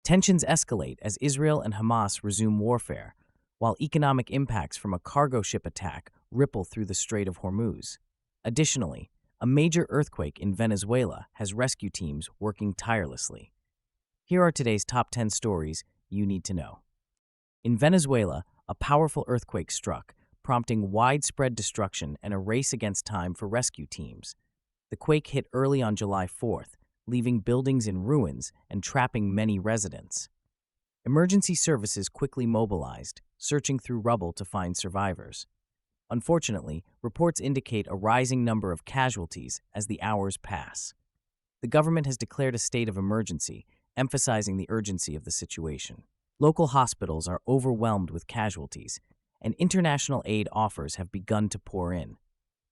Tensions escalate as Israel and Hamas resume warfare, while economic impacts from a cargo ship attack ripple through the Strait of Hormuz. Additionally, a major earthquake in Venezuela has rescue teams working tirelessly. Here are today's top 10 stories you need to know. In Venezuela, a powerful earthquake struck, prompting widespread destruction and a race against time for rescue teams. The quake hit early on July 4th, leaving buildings in ruins and trapping many residents. Emergency services quickly mobilized, searching through rubble to find survivors. Unfortunately, reports indicate a rising number of casualties as the hours pass. The government has declared a state of emergency, emphasizing the urgency of the situation. Local hospitals are overwhelmed with casualties, and international aid offers have begun to pour in.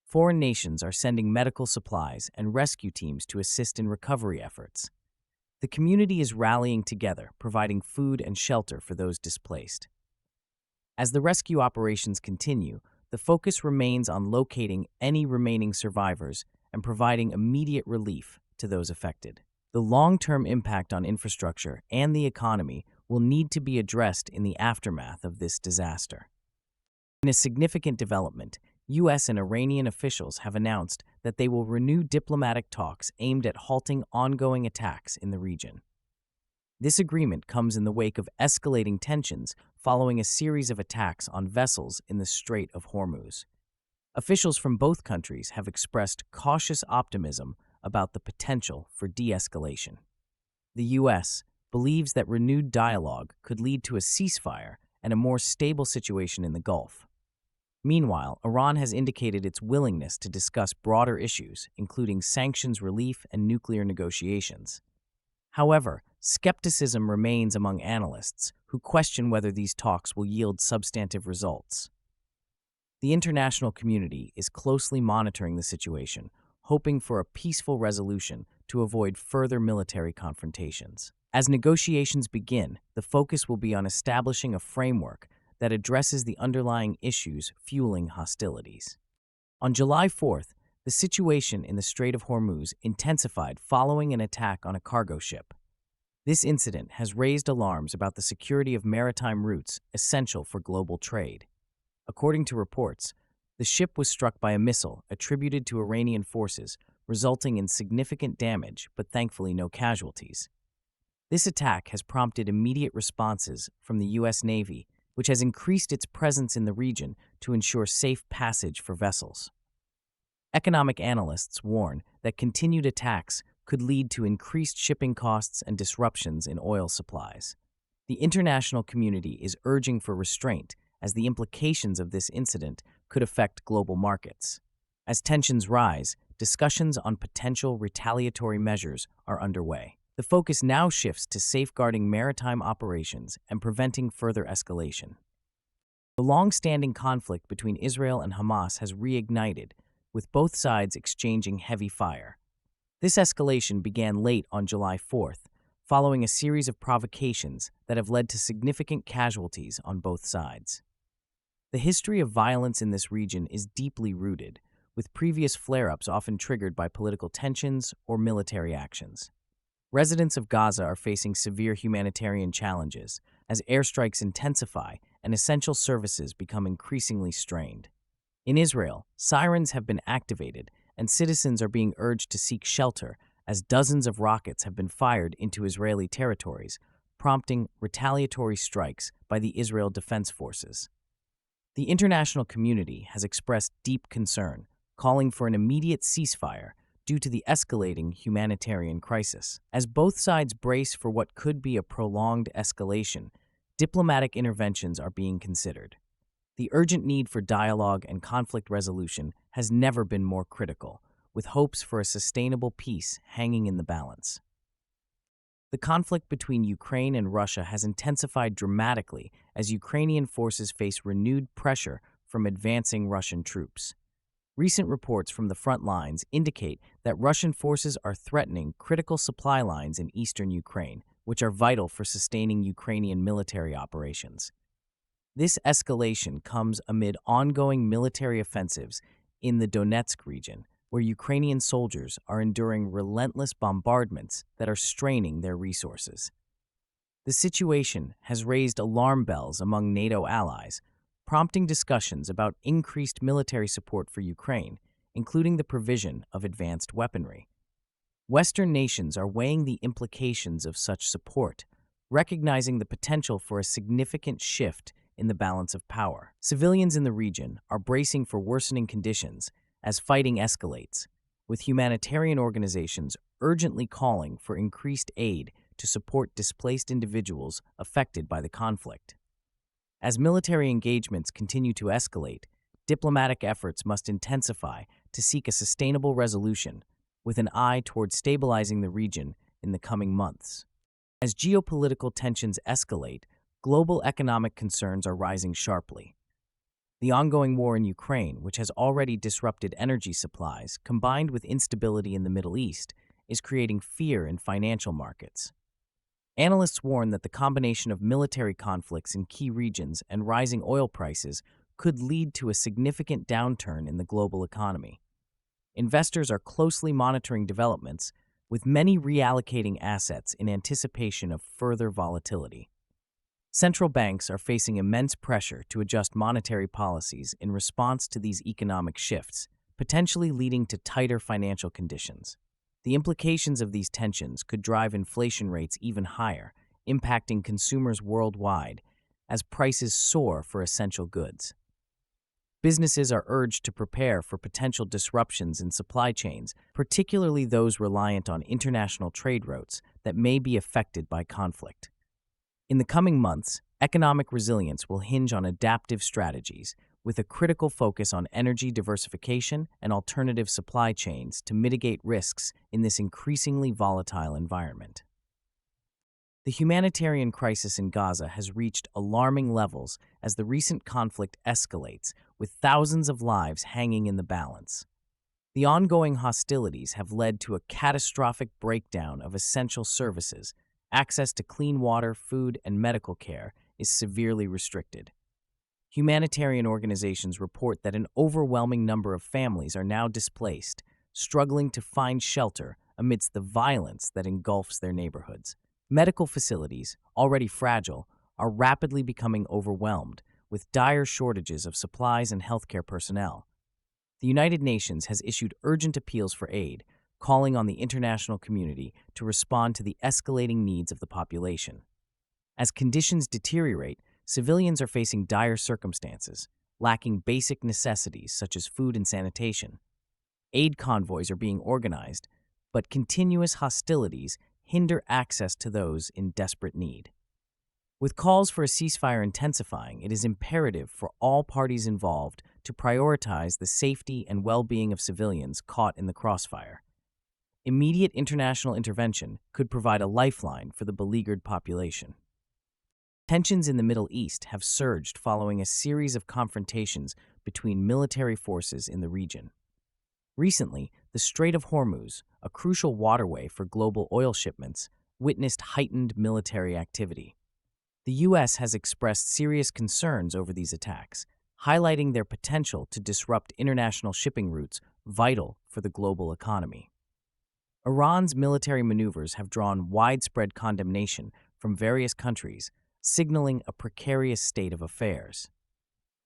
Foreign nations are sending medical supplies and rescue teams to assist in recovery efforts. The community is rallying together, providing food and shelter for those displaced. As the rescue operations continue, the focus remains on locating any remaining survivors and providing immediate relief to those affected. The long-term impact on infrastructure and the economy will need to be addressed in the aftermath of this disaster. In a significant development, U.S. and Iranian officials have announced that they will renew diplomatic talks aimed at halting ongoing attacks in the region. This agreement comes in the wake of escalating tensions following a series of attacks on vessels in the Strait of Hormuz. Officials from both countries have expressed cautious optimism about the potential for de-escalation. The U.S. believes that renewed dialogue could lead to a ceasefire and a more stable situation in the Gulf. Meanwhile, Iran has indicated its willingness to discuss broader issues, including sanctions relief and nuclear negotiations. However, skepticism remains among analysts who question whether these talks will yield substantive results. The international community is closely monitoring the situation, hoping for a peaceful resolution to avoid further military confrontations. As negotiations begin, the focus will be on establishing a framework that addresses the underlying issues fueling hostilities. On July 4th, the situation in the Strait of Hormuz intensified following an attack on a cargo ship. This incident has raised alarms about the security of maritime routes essential for global trade. According to reports, the ship was struck by a missile attributed to Iranian forces, resulting in significant damage but thankfully no casualties. This attack has prompted immediate responses from the U.S. Navy, which has increased its presence in the region to ensure safe passage for vessels. Economic analysts warn that continued attacks could lead to increased shipping costs and disruptions in oil supplies. The international community is urging for restraint as the implications of this incident could affect global markets. As tensions rise, discussions on potential retaliatory measures are underway. The focus now shifts to safeguarding maritime operations and preventing further escalation. The long-standing conflict between Israel and Hamas has reignited, with both sides exchanging heavy fire. This escalation began late on July 4th, following a series of provocations that have led to significant casualties on both sides. The history of violence in this region is deeply rooted, with previous flare-ups often triggered by political tensions or military actions. Residents of Gaza are facing severe humanitarian challenges as airstrikes intensify and essential services become increasingly strained. In Israel, sirens have been activated and citizens are being urged to seek shelter as dozens of rockets have been fired into Israeli territories, prompting retaliatory strikes by the Israel Defense Forces. The international community has expressed deep concern, calling for an immediate ceasefire due to the escalating humanitarian crisis. As both sides brace for what could be a prolonged escalation, diplomatic interventions are being considered. The urgent need for dialogue and conflict resolution has never been more critical, with hopes for a sustainable peace hanging in the balance. The conflict between Ukraine and Russia has intensified dramatically as Ukrainian forces face renewed pressure from advancing Russian troops. Recent reports from the front lines indicate that Russian forces are threatening critical supply lines in eastern Ukraine, which are vital for sustaining Ukrainian military operations. This escalation comes amid ongoing military offensives in the Donetsk region, where Ukrainian soldiers are enduring relentless bombardments that are straining their resources. The situation has raised alarm bells among NATO allies, prompting discussions about increased military support for Ukraine, including the provision of advanced weaponry. Western nations are weighing the implications of such support, recognizing the potential for a significant shift in the balance of power. Civilians in the region are bracing for worsening conditions as fighting escalates, with humanitarian organizations urgently calling for increased aid to support displaced individuals affected by the conflict. As military engagements continue to escalate, diplomatic efforts must intensify to seek a sustainable resolution, with an eye toward stabilizing the region in the coming months. As geopolitical tensions escalate, global economic concerns are rising sharply. The ongoing war in Ukraine, which has already disrupted energy supplies, combined with instability in the Middle East, is creating fear in financial markets. Analysts warn that the combination of military conflicts in key regions and rising oil prices could lead to a significant downturn in the global economy. Investors are closely monitoring developments, with many reallocating assets in anticipation of further volatility. Central banks are facing immense pressure to adjust monetary policies in response to these economic shifts, potentially leading to tighter financial conditions. The implications of these tensions could drive inflation rates even higher, impacting consumers worldwide as prices soar for essential goods. Businesses are urged to prepare for potential disruptions in supply chains, particularly those reliant on international trade routes that may be affected by conflict. In the coming months, economic resilience will hinge on adaptive strategies, with a critical focus on energy diversification and alternative supply chains to mitigate risks in this increasingly volatile environment. The humanitarian crisis in Gaza has reached alarming levels as the recent conflict escalates, with thousands of lives hanging in the balance. The ongoing hostilities have led to a catastrophic breakdown of essential services. Access to clean water, food, and medical care is severely restricted. Humanitarian organizations report that an overwhelming number of families are now displaced, struggling to find shelter amidst the violence that engulfs their neighborhoods. Medical facilities, already fragile, are rapidly becoming overwhelmed, with dire shortages of supplies and healthcare personnel. The United Nations has issued urgent appeals for aid, calling on the international community to respond to the escalating needs of the population. As conditions deteriorate, civilians are facing dire circumstances, lacking basic necessities such as food and sanitation. Aid convoys are being organized, but continuous hostilities hinder access to those in desperate need. With calls for a ceasefire intensifying, it is imperative for all parties involved to prioritize the safety and well-being of civilians caught in the crossfire. Immediate international intervention could provide a lifeline for the beleaguered population. Tensions in the Middle East have surged following a series of confrontations between military forces in the region. Recently, the Strait of Hormuz, a crucial waterway for global oil shipments, witnessed heightened military activity. The U.S. has expressed serious concerns over these attacks, highlighting their potential to disrupt international shipping routes vital for the global economy. Iran's military maneuvers have drawn widespread condemnation from various countries, signaling a precarious state of affairs.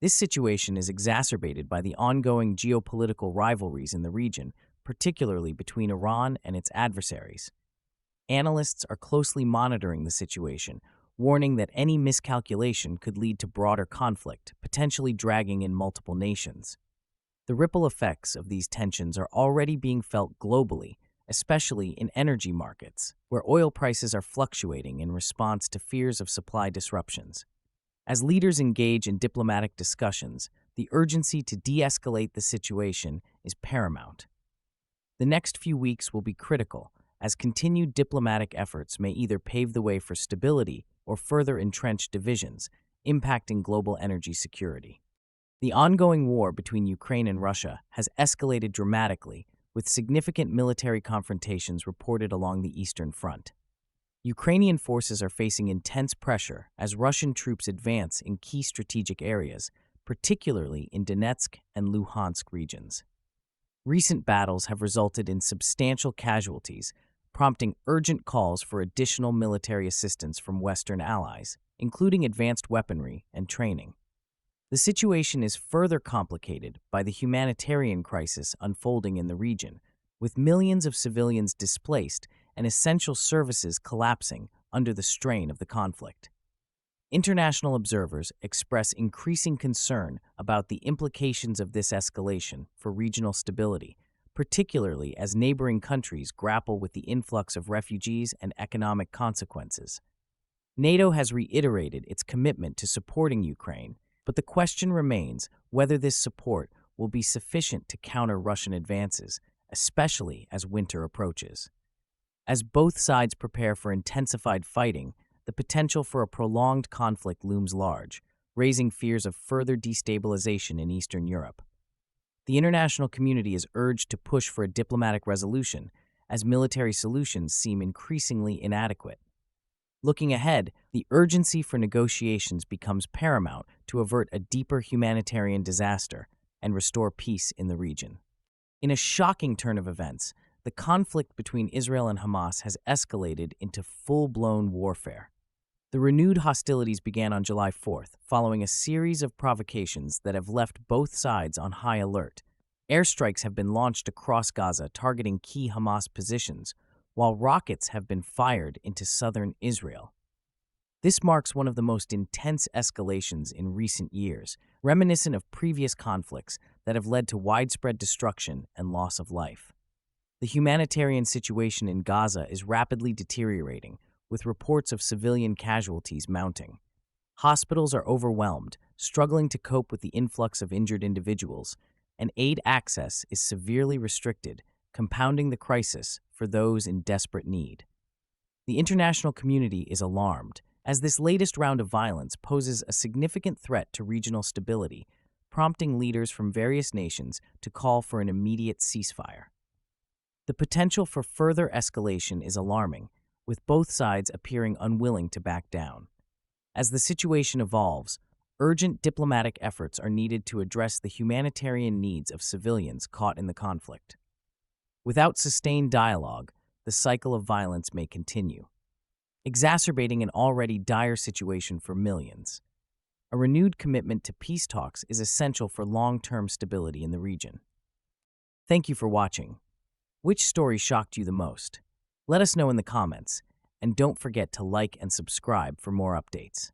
This situation is exacerbated by the ongoing geopolitical rivalries in the region, particularly between Iran and its adversaries. Analysts are closely monitoring the situation, warning that any miscalculation could lead to broader conflict, potentially dragging in multiple nations. The ripple effects of these tensions are already being felt globally, especially in energy markets, where oil prices are fluctuating in response to fears of supply disruptions. As leaders engage in diplomatic discussions, the urgency to de-escalate the situation is paramount. The next few weeks will be critical, as continued diplomatic efforts may either pave the way for stability or further entrench divisions, impacting global energy security. The ongoing war between Ukraine and Russia has escalated dramatically, with significant military confrontations reported along the Eastern Front. Ukrainian forces are facing intense pressure as Russian troops advance in key strategic areas, particularly in Donetsk and Luhansk regions. Recent battles have resulted in substantial casualties, prompting urgent calls for additional military assistance from Western allies, including advanced weaponry and training. The situation is further complicated by the humanitarian crisis unfolding in the region, with millions of civilians displaced and essential services collapsing under the strain of the conflict. International observers express increasing concern about the implications of this escalation for regional stability, particularly as neighboring countries grapple with the influx of refugees and economic consequences. NATO has reiterated its commitment to supporting Ukraine, but the question remains whether this support will be sufficient to counter Russian advances, especially as winter approaches. As both sides prepare for intensified fighting, the potential for a prolonged conflict looms large, raising fears of further destabilization in Eastern Europe. The international community is urged to push for a diplomatic resolution, as military solutions seem increasingly inadequate. Looking ahead, the urgency for negotiations becomes paramount to avert a deeper humanitarian disaster and restore peace in the region. In a shocking turn of events, the conflict between Israel and Hamas has escalated into full-blown warfare. The renewed hostilities began on July 4th, following a series of provocations that have left both sides on high alert. Airstrikes have been launched across Gaza, targeting key Hamas positions, while rockets have been fired into southern Israel. This marks one of the most intense escalations in recent years, reminiscent of previous conflicts that have led to widespread destruction and loss of life. The humanitarian situation in Gaza is rapidly deteriorating, with reports of civilian casualties mounting. Hospitals are overwhelmed, struggling to cope with the influx of injured individuals, and aid access is severely restricted, compounding the crisis for those in desperate need. The international community is alarmed, as this latest round of violence poses a significant threat to regional stability, prompting leaders from various nations to call for an immediate ceasefire. The potential for further escalation is alarming, with both sides appearing unwilling to back down. As the situation evolves, urgent diplomatic efforts are needed to address the humanitarian needs of civilians caught in the conflict. Without sustained dialogue, the cycle of violence may continue, exacerbating an already dire situation for millions. A renewed commitment to peace talks is essential for long-term stability in the region. Thank you for watching. Which story shocked you the most? Let us know in the comments, and don't forget to like and subscribe for more updates.